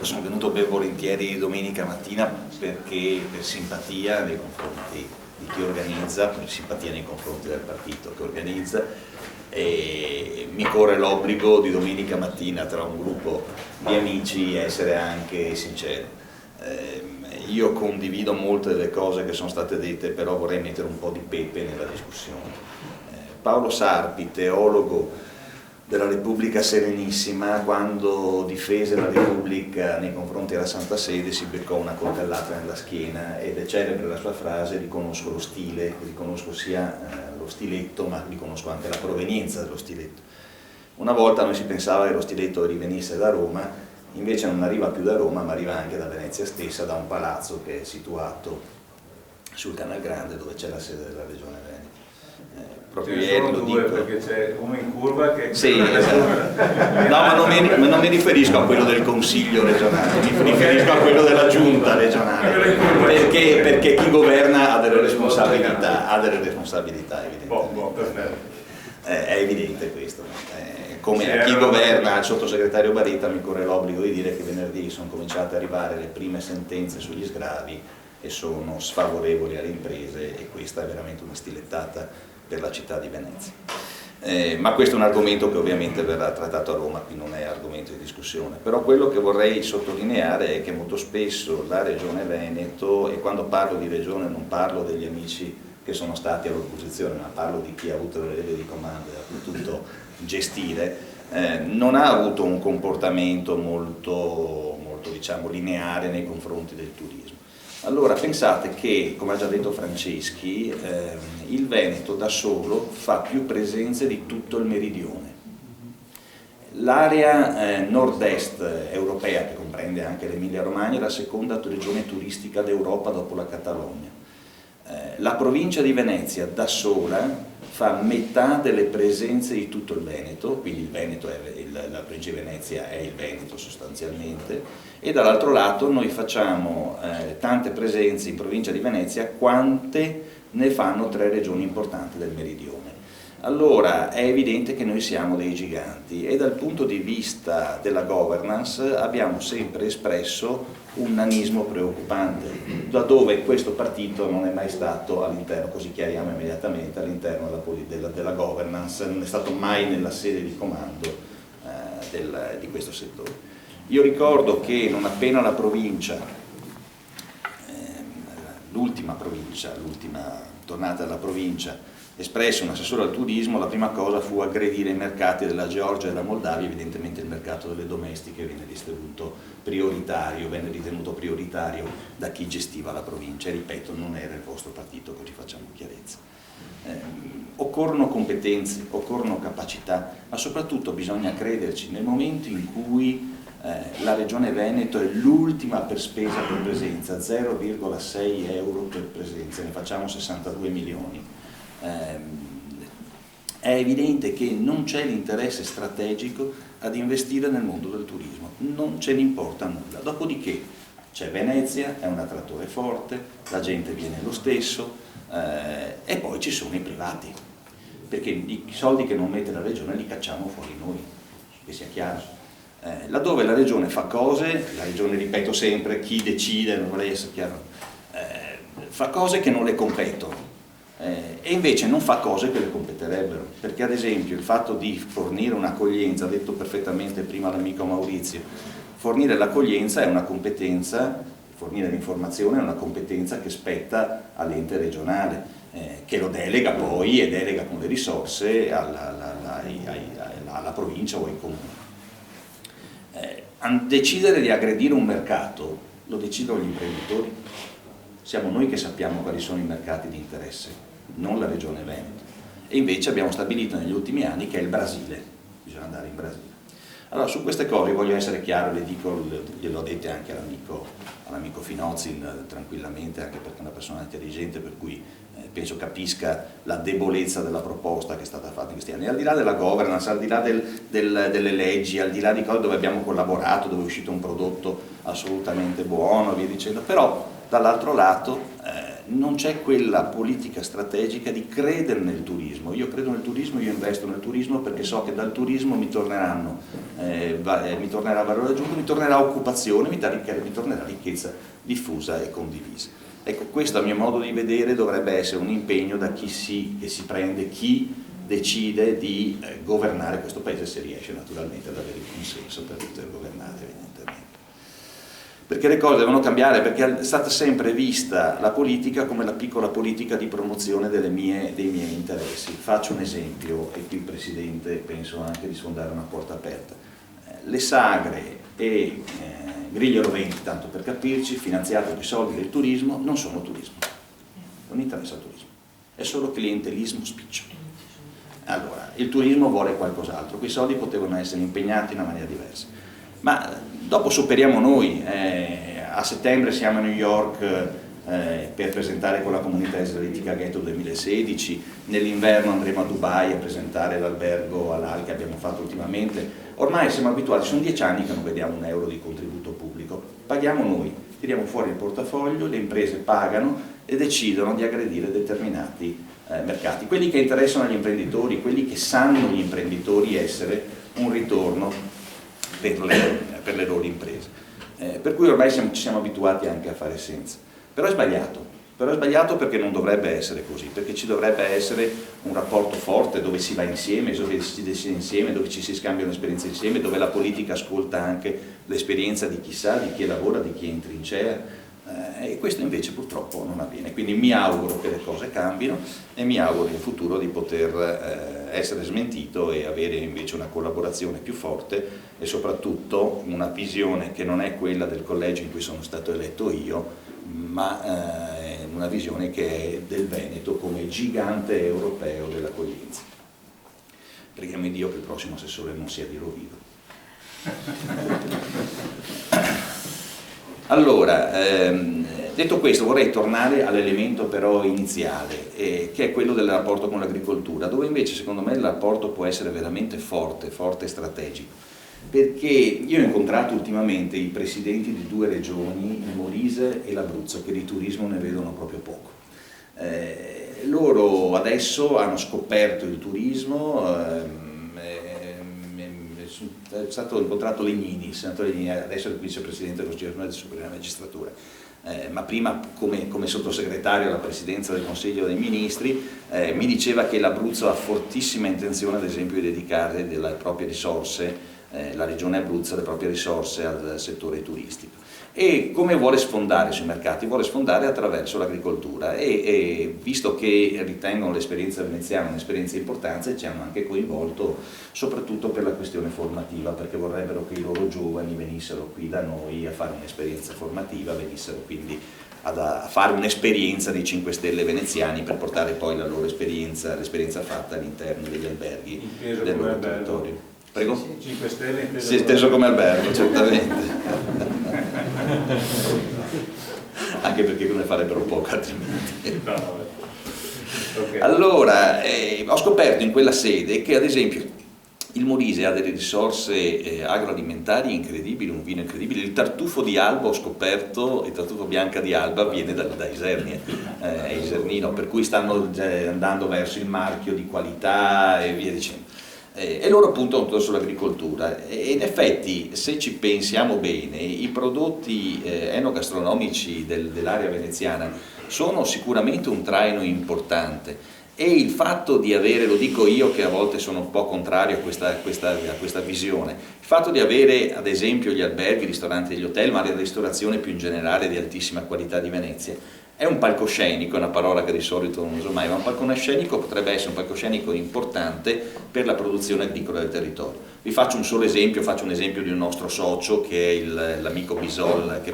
sono venuto ben volentieri domenica mattina perché per simpatia nei confronti di chi organizza, per simpatia nei confronti del partito che organizza, e mi corre l'obbligo di domenica mattina tra un gruppo di amici essere anche sincero. Io condivido molte delle cose che sono state dette, però vorrei mettere un po' di pepe nella discussione. Paolo Sarpi, teologo della Repubblica Serenissima, quando difese la Repubblica nei confronti della Santa Sede si beccò una coltellata nella schiena, ed è celebre la sua frase: riconosco lo stile, riconosco sia lo stiletto, ma riconosco anche la provenienza dello stiletto. Una volta noi si pensava che lo stiletto rivenisse da Roma, invece non arriva più da Roma, ma arriva anche da Venezia stessa, da un palazzo che è situato sul Canal Grande, dove c'è la sede della Regione Veneto. Proprio ieri lo dico, perché c'è uno in curva che... Sì, esatto. No, ma non mi riferisco a quello del Consiglio regionale, mi riferisco a quello della Giunta regionale, perché chi governa ha delle responsabilità, evidentemente. È evidente questo. Come a chi governa, al sottosegretario Baretta mi corre l'obbligo di dire che venerdì sono cominciate ad arrivare le prime sentenze sugli sgravi e sono sfavorevoli alle imprese, e questa è veramente una stilettata per la città di Venezia. Ma questo è un argomento che ovviamente verrà trattato a Roma, qui non è argomento di discussione. Però quello che vorrei sottolineare è che molto spesso la Regione Veneto, e quando parlo di Regione non parlo degli amici che sono stati all'opposizione, ma parlo di chi ha avuto le leve di comando e ha potuto gestire, non ha avuto un comportamento molto diciamo, lineare nei confronti del turismo. Allora pensate che, come ha già detto Franceschi, il Veneto da solo fa più presenze di tutto il meridione. L'area nord-est europea, che comprende anche l'Emilia Romagna, è la seconda regione turistica d'Europa dopo la Catalogna. La provincia di Venezia da sola fa metà delle presenze di tutto il Veneto, quindi il Veneto la provincia di Venezia è il Veneto sostanzialmente, e dall'altro lato noi facciamo tante presenze in provincia di Venezia quante ne fanno 3 regioni importanti del meridione. Allora è evidente che noi siamo dei giganti, e dal punto di vista della governance abbiamo sempre espresso un nanismo preoccupante, da dove questo partito non è mai stato all'interno, così chiariamo immediatamente, all'interno della governance, non è stato mai nella sede di comando di questo settore. Io ricordo che non appena la provincia, l'ultima tornata della provincia, espresso un assessore al turismo, la prima cosa fu aggredire i mercati della Georgia e della Moldavia. Evidentemente il mercato delle domestiche venne ritenuto prioritario da chi gestiva la provincia, e ripeto, non era il vostro partito, così facciamo chiarezza. Occorrono competenze, occorrono capacità, ma soprattutto bisogna crederci nel momento in cui la Regione Veneto è l'ultima per spesa per presenza, 0,6 euro per presenza, ne facciamo 62 milioni. È evidente che non c'è l'interesse strategico ad investire nel mondo del turismo, non ce ne importa nulla. Dopodiché c'è Venezia, è un attrattore forte, la gente viene lo stesso, e poi ci sono i privati, perché i soldi che non mette la Regione li cacciamo fuori noi, che sia chiaro. Laddove la Regione fa cose, la Regione, ripeto sempre, chi decide, non vorrei essere chiaro, fa cose che non le competono, e invece non fa cose che le competerebbero, perché ad esempio il fatto di fornire un'accoglienza, detto perfettamente prima l'amico Maurizio, fornire l'accoglienza è una competenza, fornire l'informazione è una competenza che spetta all'ente regionale, che lo delega poi e delega con le risorse alla provincia o ai comuni. Decidere di aggredire un mercato lo decidono gli imprenditori, siamo noi che sappiamo quali sono i mercati di interesse, non la Regione Veneto, e invece abbiamo stabilito negli ultimi anni che è il Brasile, bisogna andare in Brasile. Allora su queste cose voglio essere chiaro, gliel'ho dette anche all'amico Finozzi tranquillamente, anche perché è una persona intelligente, per cui penso capisca la debolezza della proposta che è stata fatta in questi anni, al di là della governance, al di là delle leggi, al di là di cose dove abbiamo collaborato, dove è uscito un prodotto assolutamente buono, via dicendo, però dall'altro lato non c'è quella politica strategica di credere nel turismo. Io credo nel turismo, io investo nel turismo perché so che dal turismo mi tornerà valore aggiunto, mi tornerà occupazione, mi tornerà ricchezza diffusa e condivisa. Ecco, questo a mio modo di vedere dovrebbe essere un impegno da chi si prende, chi decide di governare questo paese, se riesce naturalmente ad avere il consenso per poter governare, evidentemente. Perché le cose devono cambiare, perché è stata sempre vista la politica come la piccola politica di promozione dei miei interessi. Faccio un esempio, e qui il Presidente penso anche di sfondare una porta aperta. Le sagre e griglie roventi, tanto per capirci, finanziate con i soldi del turismo, non sono turismo, non interessa il turismo, è solo clientelismo spiccio. Allora, il turismo vuole qualcos'altro, quei soldi potevano essere impegnati in una maniera diversa. Ma dopo superiamo noi, a settembre siamo a New York per presentare con la comunità israelitica Ghetto 2016, nell'inverno andremo a Dubai a presentare l'albergo Al che abbiamo fatto ultimamente. Ormai siamo abituati, sono 10 anni che non vediamo un euro di contributo pubblico, paghiamo noi, tiriamo fuori il portafoglio, le imprese pagano e decidono di aggredire determinati mercati, quelli che interessano agli imprenditori, quelli che sanno gli imprenditori essere un ritorno per le loro imprese. Per cui ormai ci siamo abituati anche a fare senza. Però è sbagliato perché non dovrebbe essere così, perché ci dovrebbe essere un rapporto forte dove si va insieme, dove si decide insieme, dove ci si scambiano esperienze insieme, dove la politica ascolta anche l'esperienza di chi sa, di chi lavora, di chi è in trincea. E questo invece purtroppo non avviene, quindi mi auguro che le cose cambino e mi auguro in futuro di poter essere smentito e avere invece una collaborazione più forte e soprattutto una visione che non è quella del collegio in cui sono stato eletto io, ma una visione che è del Veneto come gigante europeo dell'accoglienza. Preghiamo Dio che il prossimo assessore non sia di Rovigo. Allora, detto questo, vorrei tornare all'elemento però iniziale, che è quello del rapporto con l'agricoltura, dove invece secondo me il rapporto può essere veramente forte e strategico, perché io ho incontrato ultimamente i presidenti di 2 regioni, il Molise e l'Abruzzo, che di turismo ne vedono proprio poco. Loro adesso hanno scoperto il turismo, ho incontrato Legnini, il senatore Legnini, adesso è il vicepresidente dello Consiglio Superiore della Magistratura, ma prima come sottosegretario alla presidenza del Consiglio dei Ministri, mi diceva che l'Abruzzo ha fortissima intenzione ad esempio di dedicare delle proprie risorse, la regione Abruzzo, le proprie risorse al settore turistico. E come vuole sfondare sui mercati? Vuole sfondare attraverso l'agricoltura e visto che ritengono l'esperienza veneziana un'esperienza importante, ci hanno anche coinvolto soprattutto per la questione formativa, perché vorrebbero che i loro giovani venissero qui da noi a fare un'esperienza formativa, venissero quindi a fare un'esperienza dei 5 Stelle veneziani per portare poi la loro esperienza fatta all'interno degli alberghi del loro territorio. Prego? 5 Stelle inteso come albergo, certamente. Anche perché ne farebbero poco altrimenti. Okay. Allora, ho scoperto in quella sede che ad esempio il Molise ha delle risorse agroalimentari incredibili, un vino incredibile. Il tartufo di Alba, ho scoperto, il tartufo bianca di Alba viene da Isernia, è isernino, per cui stanno andando verso il marchio di qualità e via dicendo. E loro puntano sull'agricoltura e in effetti, se ci pensiamo bene, i prodotti enogastronomici dell'area veneziana sono sicuramente un traino importante e il fatto di avere, lo dico io che a volte sono un po' contrario a questa visione, il fatto di avere ad esempio gli alberghi, i ristoranti e gli hotel, ma la ristorazione più in generale di altissima qualità di Venezia, è un palcoscenico, è una parola che di solito non uso mai, ma un palcoscenico potrebbe essere un palcoscenico importante per la produzione agricola del territorio. Vi faccio un solo esempio, faccio un esempio di un nostro socio che è l'amico Bisol, che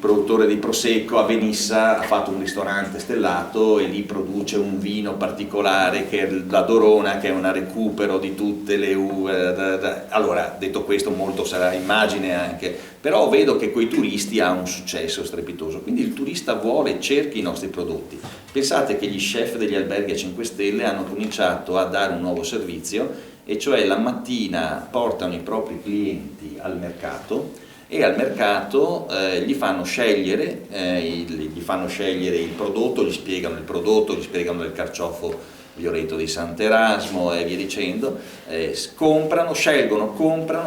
produttore di Prosecco a Venissa, ha fatto un ristorante stellato e lì produce un vino particolare che è la Dorona, che è un recupero di tutte le uve. Allora, detto questo, molto sarà immagine anche, però vedo che coi turisti ha un successo strepitoso, quindi il turista cerca i nostri prodotti. Pensate che gli chef degli alberghi a 5 Stelle hanno cominciato a dare un nuovo servizio, e cioè la mattina portano i propri clienti al mercato e al mercato gli fanno scegliere il prodotto, gli spiegano il prodotto, gli spiegano il carciofo violetto di Sant'Erasmo e via dicendo, comprano,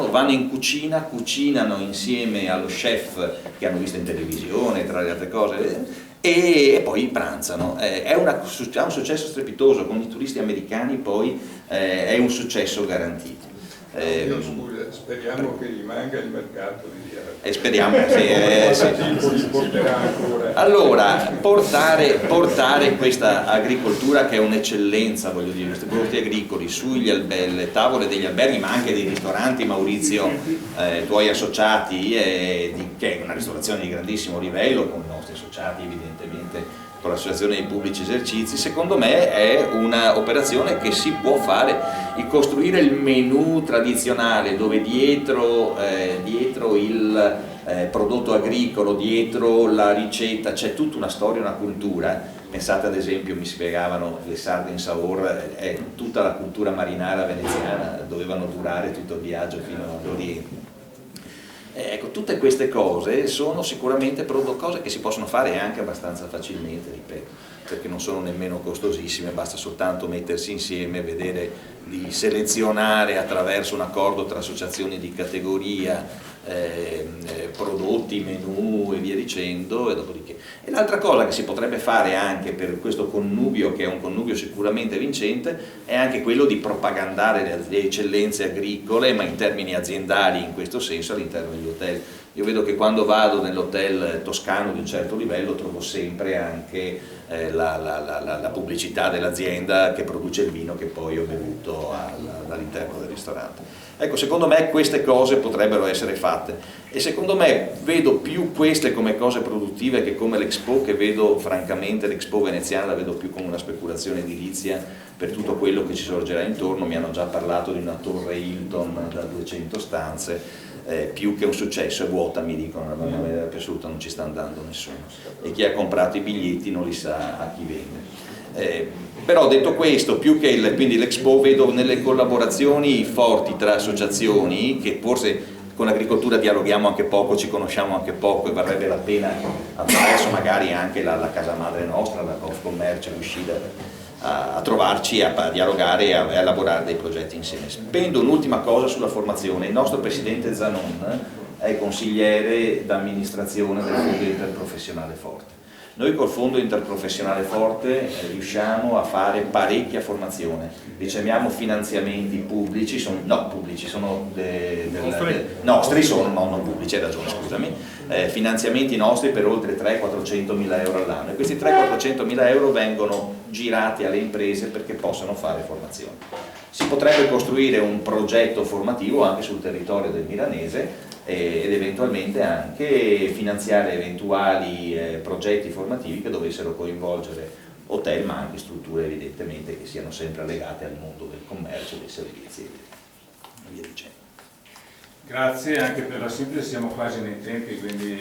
vanno in cucina, cucinano insieme allo chef che hanno visto in televisione, tra le altre cose, e poi pranzano. Ha un successo strepitoso, con i turisti americani poi è un successo garantito. Io scusa, speriamo che rimanga il mercato di speriamo, sì. Allora, portare questa agricoltura, che è un'eccellenza, voglio dire, questi prodotti agricoli sugli le tavole degli alberghi, ma anche dei ristoranti, Maurizio, tuoi associati, che è una ristorazione di grandissimo livello, con i nostri associati evidentemente, con l'associazione dei pubblici esercizi, secondo me è un'operazione che si può fare. Il costruire il menù tradizionale, dove dietro il prodotto agricolo, dietro la ricetta c'è tutta una storia, una cultura. Pensate ad esempio, mi spiegavano, le sarde in Saor, è tutta la cultura marinara veneziana, dovevano durare tutto il viaggio fino all'Oriente. Ecco, tutte queste cose sono sicuramente cose che si possono fare anche abbastanza facilmente, ripeto, perché non sono nemmeno costosissime, basta soltanto mettersi insieme, vedere di selezionare attraverso un accordo tra associazioni di categoria prodotti, menù e via dicendo, e dopodiché. E l'altra cosa che si potrebbe fare anche per questo connubio, che è un connubio sicuramente vincente, è anche quello di propagandare le eccellenze agricole, ma in termini aziendali, in questo senso, all'interno degli hotel. Io vedo che quando vado nell'hotel toscano di un certo livello trovo sempre anche la pubblicità dell'azienda che produce il vino che poi ho bevuto all'interno del ristorante. Ecco, secondo me queste cose potrebbero essere fatte, e secondo me vedo più queste come cose produttive che come l'Expo, che vedo francamente l'Expo veneziana la vedo più come una speculazione edilizia per tutto quello che ci sorgerà intorno. Mi hanno già parlato di una torre Hilton da 200 stanze, più che un successo, è vuota, mi dicono, non mi è piaciuta, non ci sta andando nessuno, e chi ha comprato i biglietti non li sa a chi vende. Però detto questo, più che quindi l'Expo, vedo nelle collaborazioni forti tra associazioni, che forse con l'agricoltura dialoghiamo anche poco, ci conosciamo anche poco, e varrebbe la pena attraverso magari anche la casa madre nostra, la Confcommercio, riuscire a trovarci, a dialogare e a elaborare dei progetti insieme. Spendo un'ultima cosa sulla formazione. Il nostro presidente Zanon è consigliere d'amministrazione del Fondo Interprofessionale Forte. Noi col Fondo Interprofessionale Forte riusciamo a fare parecchia formazione, riceviamo finanziamenti pubblici, nostri, non pubblici, hai ragione, scusami, finanziamenti nostri per oltre 300-400 mila euro all'anno, e questi 300-400 mila euro vengono girati alle imprese perché possano fare formazione. Si potrebbe costruire un progetto formativo anche sul territorio del Milanese, ed eventualmente anche finanziare eventuali progetti formativi che dovessero coinvolgere hotel, ma anche strutture evidentemente che siano sempre legate al mondo del commercio, dei servizi e via dicendo. Grazie anche per la sintesi, siamo quasi nei tempi, quindi